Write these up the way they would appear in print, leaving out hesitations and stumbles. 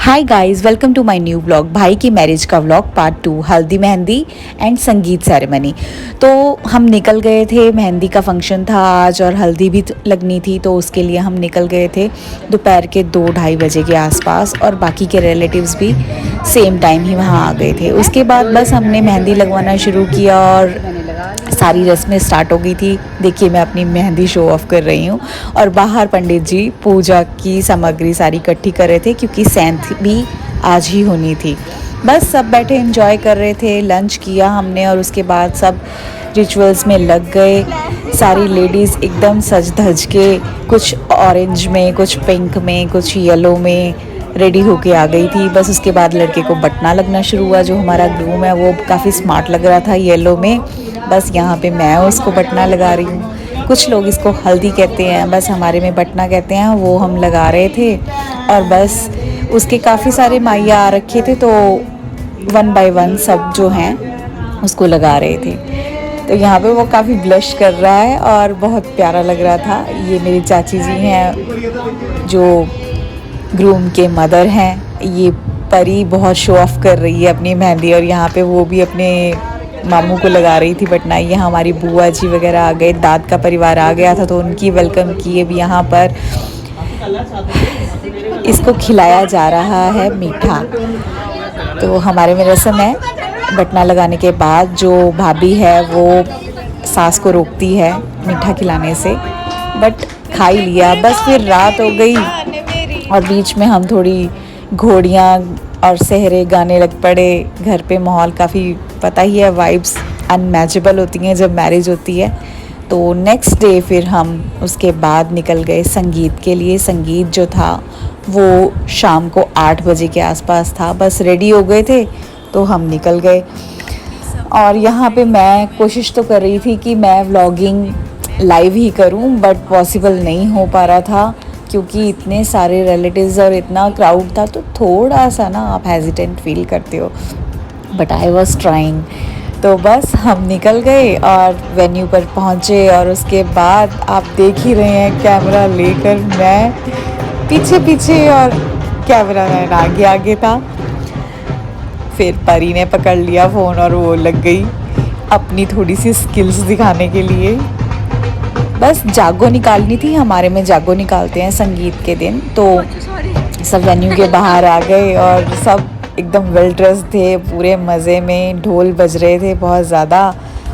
Hi guys, welcome to my new blog. भाई की marriage का व्लॉग पार्ट 2, हल्दी मेहंदी एंड संगीत सेरेमनी। तो हम निकल गए थे, मेहंदी का फंक्शन था आज और हल्दी भी लगनी थी, तो उसके लिए हम निकल गए थे दोपहर के 2-2:30 बजे के आसपास। और बाकी के रिलेटिव्स भी सेम टाइम ही वहाँ आ गए थे। उसके बाद बस हमने मेहंदी लगवाना शुरू किया और सारी रस्में स्टार्ट हो गई थी। देखिए, मैं अपनी मेहंदी शो ऑफ कर रही हूँ और बाहर पंडित जी पूजा की सामग्री सारी इकट्ठी कर रहे थे, क्योंकि सेंथ भी आज ही होनी थी। बस सब बैठे एंजॉय कर रहे थे, लंच किया हमने और उसके बाद सब रिचुअल्स में लग गए। सारी लेडीज़ एकदम सज धज के, कुछ ऑरेंज में, कुछ पिंक में, कुछ येलो में रेडी होके आ गई थी। बस उसके बाद लड़के को बटना लगना शुरू हुआ। जो हमारा ग्रूम है वो काफ़ी स्मार्ट लग रहा था येलो में। बस यहाँ पे मैं उसको बटना लगा रही हूँ। कुछ लोग इसको हल्दी कहते हैं, बस हमारे में बटना कहते हैं। वो हम लगा रहे थे और बस उसके काफ़ी सारे माइया आ रखे थे, तो 1 बाय 1 सब जो हैं उसको लगा रहे थे। तो यहाँ पे वो काफ़ी ब्लश कर रहा है और बहुत प्यारा लग रहा था। ये मेरी चाची जी हैं जो ग्रूम के मदर हैं। ये परी बहुत शो ऑफ कर रही है अपनी मेहंदी, और यहाँ पे वो भी अपने मामू को लगा रही थी बटना। यहाँ हमारी बुआ जी वगैरह आ गए, दाद का परिवार आ गया था, तो उनकी वेलकम किए भी। यहाँ पर इसको खिलाया जा रहा है मीठा। तो हमारे में रस्म है, बटना लगाने के बाद जो भाभी है वो सास को रोकती है मीठा खिलाने से, बट खा ही लिया। बस फिर रात हो गई और बीच में हम थोड़ी घोड़ियाँ और सहरे गाने लग पड़े। घर पे माहौल काफ़ी, पता ही है, वाइब्स अनमैचेबल होती हैं जब मैरिज होती है। तो नेक्स्ट डे फिर हम उसके बाद निकल गए संगीत के लिए। संगीत जो था वो शाम को 8 बजे के आसपास था। बस रेडी हो गए थे तो हम निकल गए। और यहाँ पे मैं कोशिश तो कर रही थी कि मैं व्लॉगिंग लाइव ही करूँ, बट पॉसिबल नहीं हो पा रहा था क्योंकि इतने सारे रिलेटिव्स और इतना क्राउड था, तो थोड़ा सा ना आप हेजिटेंट फील करते हो, बट आई वॉज ट्राइंग। तो बस हम निकल गए और वेन्यू पर पहुँचे और उसके बाद आप देख ही रहे हैं, कैमरा लेकर मैं पीछे पीछे और कैमरा मैन आगे आगे था। फिर परी ने पकड़ लिया फ़ोन और वो लग गई अपनी थोड़ी सी स्किल्स दिखाने के लिए। बस जागो निकालनी थी, हमारे में जागो निकालते हैं संगीत के दिन। तो सब वेन्यू के बाहर आ गए और सब एकदम वेल ड्रेस थे, पूरे मज़े में। ढोल बज रहे थे बहुत ज़्यादा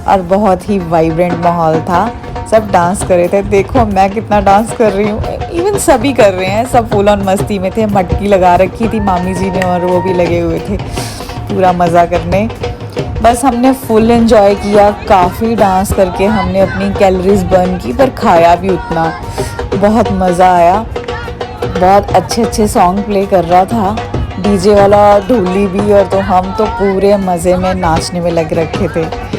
और बहुत ही वाइब्रेंट माहौल था। सब डांस कर रहे थे। देखो मैं कितना डांस कर रही हूँ, इवन सभी कर रहे हैं, सब फुल ऑन मस्ती में थे। मटकी लगा रखी थी मामी जी ने और वो भी लगे हुए थे पूरा मज़ा करने। बस हमने फुल एंजॉय किया, काफ़ी डांस करके हमने अपनी कैलोरीज बर्न की, पर खाया भी उतना। बहुत मज़ा आया, बहुत अच्छे अच्छे सॉन्ग प्ले कर रहा था डीजे वाला, ढोली भी, और तो हम तो पूरे मज़े में नाचने में लग रखे थे।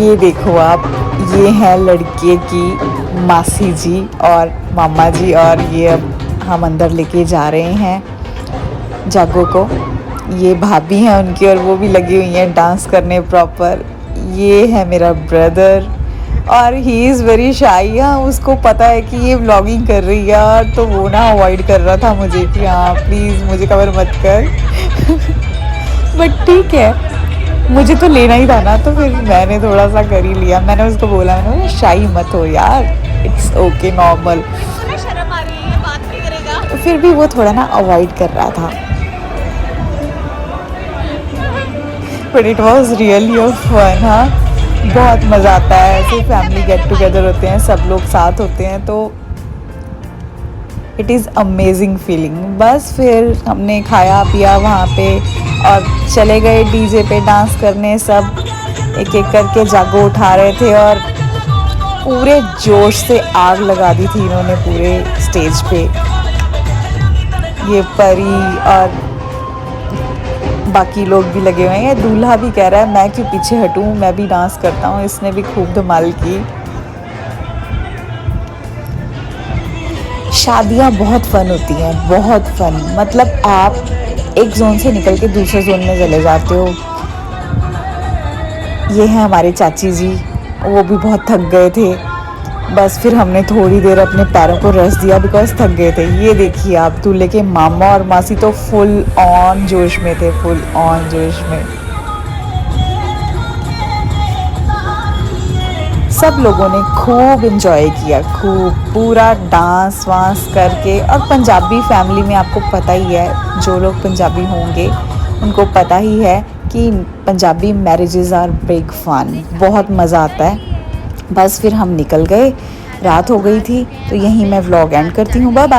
ये देखो आप, ये है लड़के की मासी जी और मामा जी, और ये अब हम अंदर लेके जा रहे हैं जागो को। ये भाभी हैं उनकी और वो भी लगी हुई हैं डांस करने प्रॉपर। ये है मेरा ब्रदर और ही इज़ वेरी शाई। हाँ, उसको पता है कि ये व्लॉगिंग कर रही है यार, तो वो ना अवॉइड कर रहा था मुझे कि हाँ प्लीज़ मुझे कवर मत कर। बट ठीक है, मुझे तो लेना ही था ना, तो फिर मैंने थोड़ा सा कर ही लिया। मैंने उसको बोला, मैंने बोला शाई मत हो यार, इट्स ओके नॉर्मल। शर्म आ रही है, ये बात नहीं करेगा। फिर भी वो थोड़ा ना अवॉइड कर रहा था, but it was really of fun. हाँ, बहुत मज़ा आता है ऐसे फैमिली गेट टुगेदर होते हैं, सब लोग साथ होते हैं, तो इट इज़ अमेजिंग फीलिंग। बस फिर हमने खाया पिया वहाँ पे और चले गए डीजे पे डांस करने। सब एक एक करके जागो उठा रहे थे और पूरे जोश से आग लगा दी थी इन्होंने पूरे स्टेज पे। ये परी और बाकी लोग भी लगे हुए हैं। ये दूल्हा भी कह रहा है मैं क्यों पीछे हटूं, मैं भी डांस करता हूँ। इसने भी खूब धमाल की। शादियाँ बहुत फ़न होती हैं, बहुत फ़न। मतलब आप एक ज़ोन से निकल के दूसरे ज़ोन में चले जाते हो। ये हैं हमारे चाची जी, वो भी बहुत थक गए थे। बस फिर हमने थोड़ी देर अपने पैरों को रेस्ट दिया बिकॉज़ थक गए थे। ये देखिए आप, दूल्हे के मामा और मासी तो फुल ऑन जोश में थे, फुल ऑन जोश में। सब लोगों ने खूब एंजॉय किया, खूब पूरा डांस वांस करके। और पंजाबी फैमिली में आपको पता ही है, जो लोग पंजाबी होंगे उनको पता ही है कि Punjabi marriages are big fun, बहुत मज़ा आता है। बस फिर हम निकल गए, रात हो गई थी, तो यहीं मैं व्लॉग एंड करती हूँ। Bye bye.